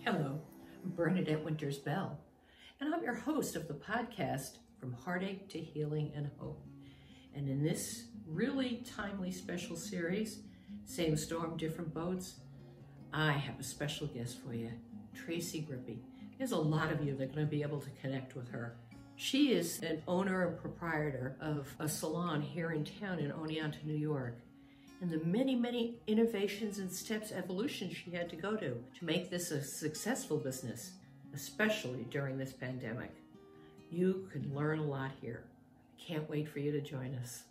Hello, I'm Bernadette Winters-Bell, and I'm your host of the podcast From Heartache to Healing and Hope. And in this really timely special series, Same Storm, Different Boats, I have a special guest for you, Tracey Grippe. There's a lot of you that are going to be able to connect with her. She is an owner and proprietor of a salon here in town in Oneonta, New York. And the many innovations and steps, evolution she had to go to make this a successful business, especially during this pandemic. You can learn a lot here. I can't wait for you to join us.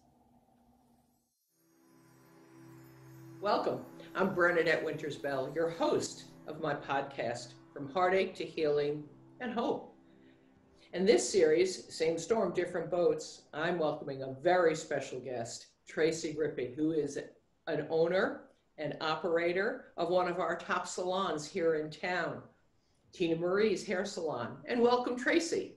Welcome. I'm Bernadette Winters-Bell, your host of my podcast, From Heartache to Healing and Hope. In this series, Same Storm, Different Boats, I'm welcoming a very special guest, Tracey Grippe, who is an owner and operator of one of our top salons here in town, Tina Marie's Hair Salon. And welcome, Tracy.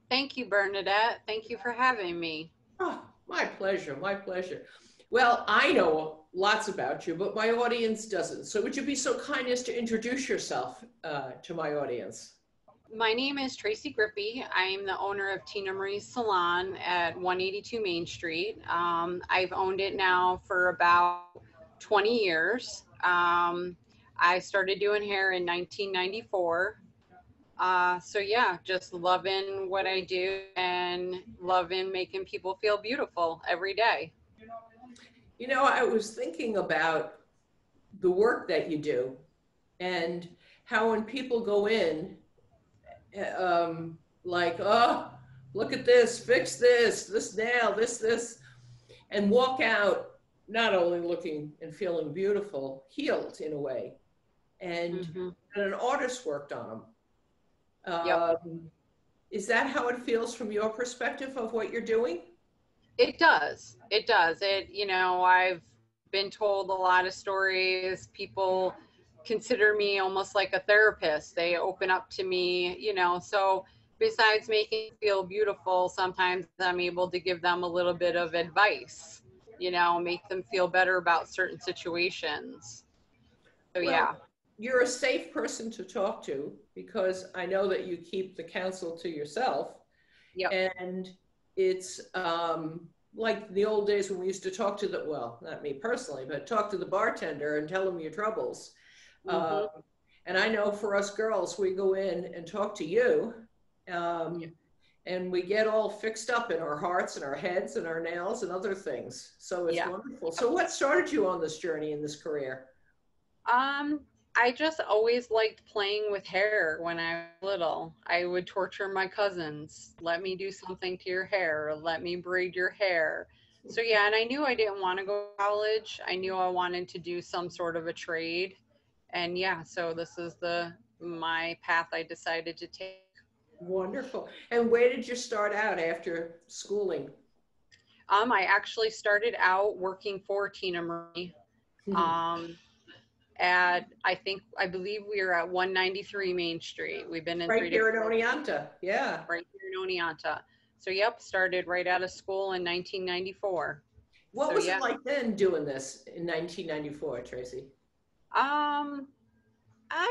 Thank you, Bernadette. Thank you for having me. Oh, my pleasure, my pleasure. Well, I know lots about you, but my audience doesn't. So would you be so kind as to introduce yourself to my audience? My name is Tracey Grippe. I'm the owner of Tina Marie's Salon at 182 Main Street. I've owned it now for about 20 years. I started doing hair in 1994. So yeah, just loving what I do and loving making people feel beautiful every day. You know, I was thinking about the work that you do and how when people go in, like, oh, look at this, fix this nail, this, and walk out not only looking and feeling beautiful, healed in a way, and an artist worked on them. Yep. Is that how it feels from your perspective of what you're doing? It does. It does. I've been told a lot of stories. People consider me almost like a therapist. They open up to me, so besides making them feel beautiful, sometimes I'm able to give them a little bit of advice, make them feel better about certain situations. So well, yeah. You're a safe person to talk to because I know that you keep the counsel to yourself. Yep. And it's like the old days when we used to talk to well, not me personally, but talk to the bartender and tell them your troubles. And I know for us girls, we go in and talk to you and we get all fixed up in our hearts and our heads and our nails and other things. So it's wonderful. So what started you on this journey in this career? I just always liked playing with hair when I was little. I would torture my cousins. Let me do something to your hair. Let me braid your hair. So yeah, and I knew I didn't want to go to college. I knew I wanted to do some sort of a trade. And yeah, so this is my path I decided to take. Wonderful. And where did you start out after schooling? I actually started out working for Tina Marie. I believe we are at 193 Main Street. We've been in right here in Oneonta. Yeah. Right here in Oneonta. So yep, started right out of school in 1994. What was it like then doing this in 1994, Tracy? I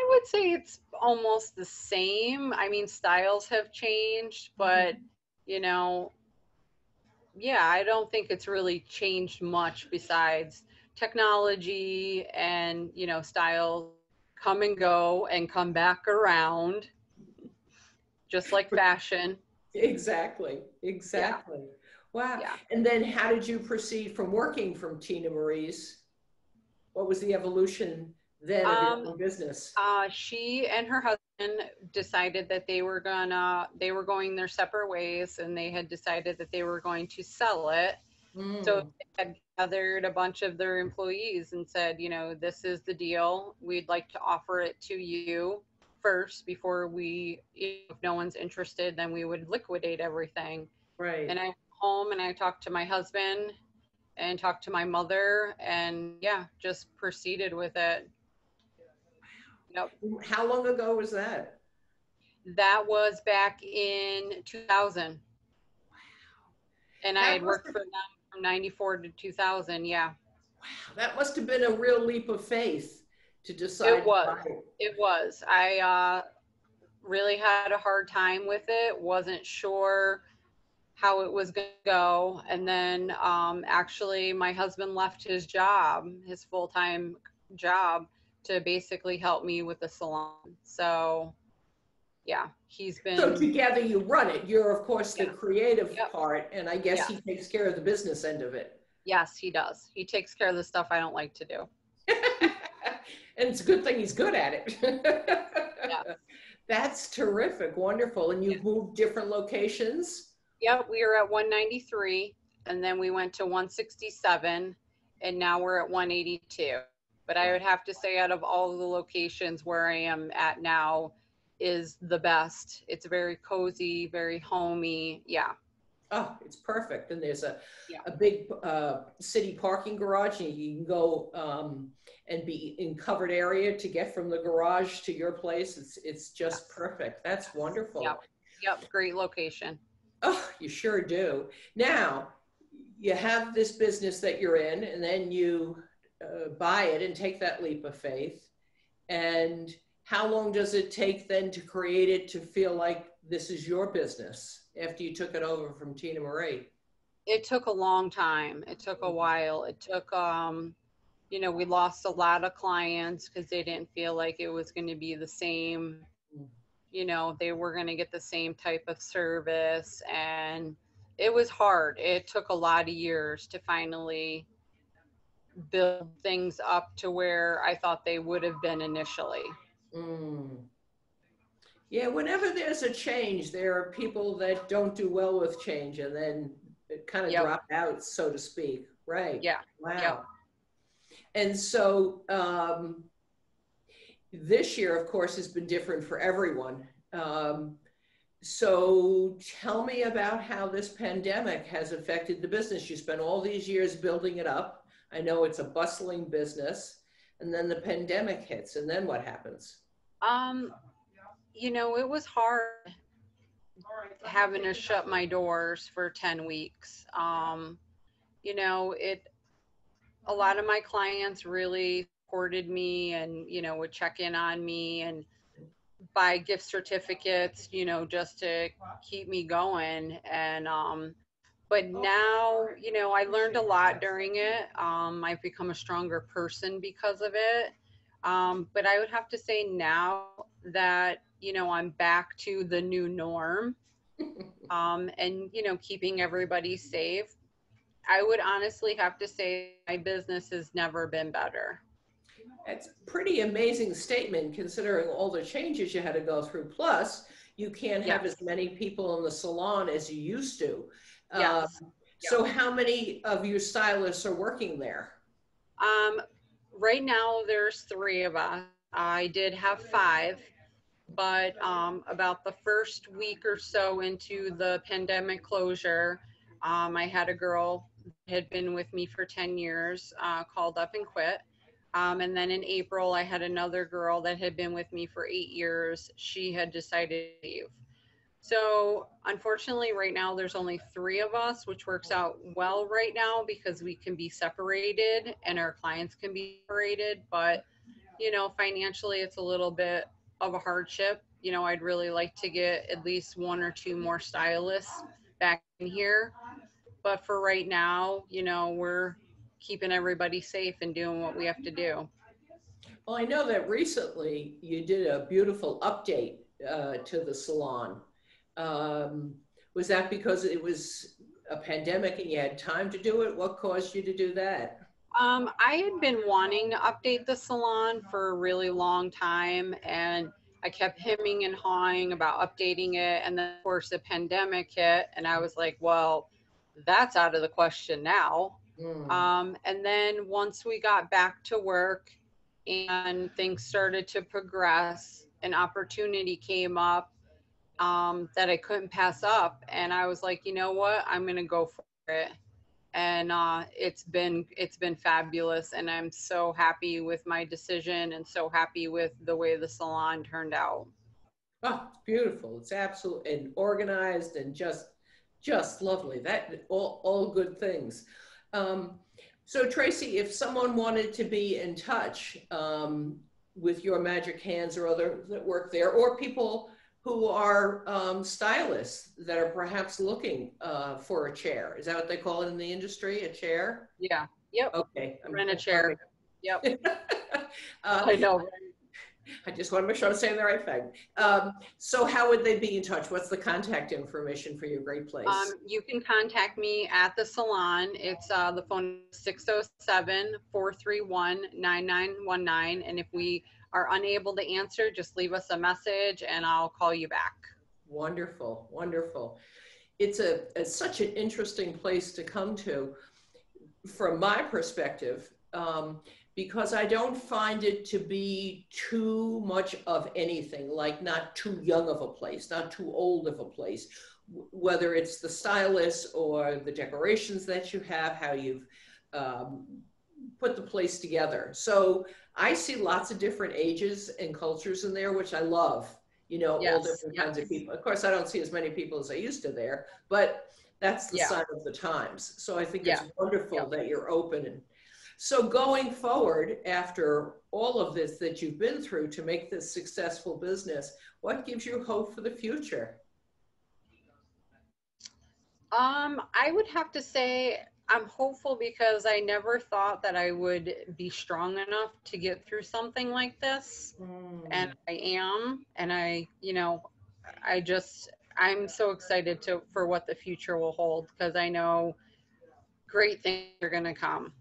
would say it's almost the same. I mean, styles have changed, but yeah, I don't think it's really changed much besides technology and, styles come and go and come back around, just like fashion. Exactly. Yeah. Wow. Yeah. And then how did you proceed from working from Tina Marie's? What was the evolution then of your business? She and her husband decided that they were going their separate ways, and they had decided that they were going to sell it. So they had gathered a bunch of their employees and said, this is the deal. We'd like to offer it to you first before if no one's interested, then we would liquidate everything. Right. And I went home and I talked to my husband and talked to my mother and just proceeded with it. Yep. How long ago was that? That was back in 2000. Wow. And I had worked for them from 94 to 2000. Yeah. Wow. That must have been a real leap of faith to decide It was. to buy it? It was. I really had a hard time with it. Wasn't sure how it was going to go. And then actually, my husband left his job, his full-time job, to basically help me with the salon. So, yeah, he's So been, together you run it. You're, of course, the yeah, creative yep, part, and I guess yeah. he takes care of the business end of it. Yes, he does. He takes care of the stuff I don't like to do. And it's a good thing he's good at it. Yeah. That's terrific. Wonderful. And you've moved different locations? Yep, we were at 193, and then we went to 167, and now we're at 182. But I would have to say, out of all of the locations, where I am at now is the best. It's very cozy, very homey. Yeah. Oh, it's perfect. And there's a Yeah. big city parking garage, and you can go and be in covered area to get from the garage to your place. It's just perfect. That's wonderful. Yep. Yep. Great location. Oh, you sure do. Now, you have this business that you're in, and then you buy it and take that leap of faith. And how long does it take then to create it to feel like this is your business after you took it over from Tina Marie? It took a long time. It took a while. It took, you know, we lost a lot of clients because they didn't feel like it was going to be the same, you know, they were going to get the same type of service. And it was hard. It took a lot of years to finally build things up to where I thought they would have been initially. Mm. Yeah, whenever there's a change, there are people that don't do well with change and then it kind of Yep. drop out, so to speak. Right. Yeah. Wow. Yep. And so this year, of course, has been different for everyone. So tell me about how this pandemic has affected the business. You spent all these years building it up. I know it's a bustling business, and then the pandemic hits, and then what happens? You know, it was hard having to shut my doors for 10 weeks. You know, a lot of my clients really supported me and, you know, would check in on me and buy gift certificates, you know, just to keep me going. And, but now, you know, I learned a lot during it. I've become a stronger person because of it. But I would have to say now that, you know, I'm back to the new norm, and, you know, keeping everybody safe, I would honestly have to say my business has never been better. It's a pretty amazing statement considering all the changes you had to go through. Plus, you can't have as many people in the salon as you used to. Yes. So how many of your stylists are working there? Right now there's 3 of us. I did have 5, but about the first week or so into the pandemic closure, I had a girl that had been with me for 10 years called up and quit. And then in April, I had another girl that had been with me for 8 years. She had decided to leave. So unfortunately, right now, there's only 3 of us, which works out well right now because we can be separated and our clients can be separated. But, you know, financially, it's a little bit of a hardship. You know, I'd really like to get at least 1 or 2 more stylists back in here. But for right now, you know, we're keeping everybody safe and doing what we have to do. Well, I know that recently you did a beautiful update to the salon. Was that because it was a pandemic and you had time to do it? What caused you to do that? I had been wanting to update the salon for a really long time, and I kept hemming and hawing about updating it. And then, of course, the pandemic hit, and I was like, well, that's out of the question now. And then once we got back to work and things started to progress, an opportunity came up that I couldn't pass up. And I was like, you know what, I'm going to go for it. And it's been fabulous. And I'm so happy with my decision and so happy with the way the salon turned out. Oh, it's beautiful. It's absolutely and organized and just lovely. That all good things. So Tracy, if someone wanted to be in touch, with your magic hands or others that work there, or people who are stylists that are perhaps looking for a chair. Is that what they call it in the industry, a chair? Yeah. Yep. Okay. Rent a chair. Yep. uh, I know. I just want to make sure I'm saying the right thing. So how would they be in touch? What's the contact information for your great place? You can contact me at the salon. It's the phone 607-431-9919. And if we are unable to answer, just leave us a message and I'll call you back. Wonderful, wonderful. It's such an interesting place to come to from my perspective, because I don't find it to be too much of anything, like not too young of a place, not too old of a place, whether it's the stylists or the decorations that you have, how you've put the place together. So I see lots of different ages and cultures in there, which I love, you know, all different kinds of people. Of course, I don't see as many people as I used to there, but that's the sign of the times. So I think it's wonderful that you're open. And so going forward, after all of this that you've been through to make this successful business, what gives you hope for the future? I would have to say I'm hopeful because I never thought that I would be strong enough to get through something like this. And I am, and I'm so excited for what the future will hold, because I know great things are going to come.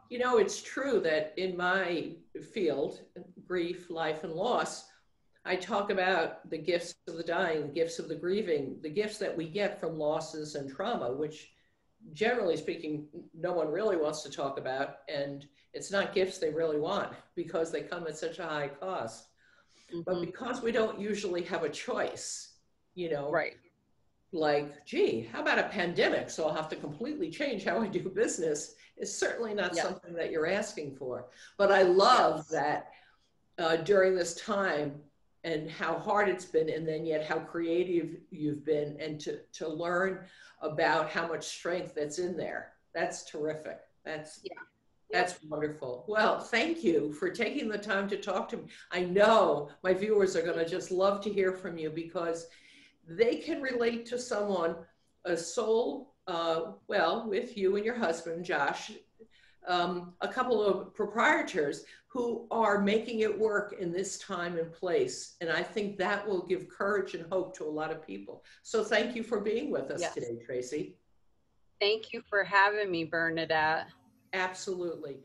You know, it's true that in my field, grief, life, and loss, I talk about the gifts of the dying, the gifts of the grieving, the gifts that we get from losses and trauma, which generally speaking, no one really wants to talk about. And it's not gifts they really want because they come at such a high cost. But because we don't usually have a choice, you know, like, gee, how about a pandemic? So I'll have to completely change how I do business. It's certainly not something that you're asking for. But I love that during this time and how hard it's been, and then yet how creative you've been, and to learn about how much strength that's in there. That's terrific. That's wonderful. Well, thank you for taking the time to talk to me. I know my viewers are going to just love to hear from you because they can relate to someone, a soul, well, with you and your husband, Josh, a couple of proprietors who are making it work in this time and place. And I think that will give courage and hope to a lot of people. So thank you for being with us today, Tracy. Thank you for having me, Bernadette. Absolutely.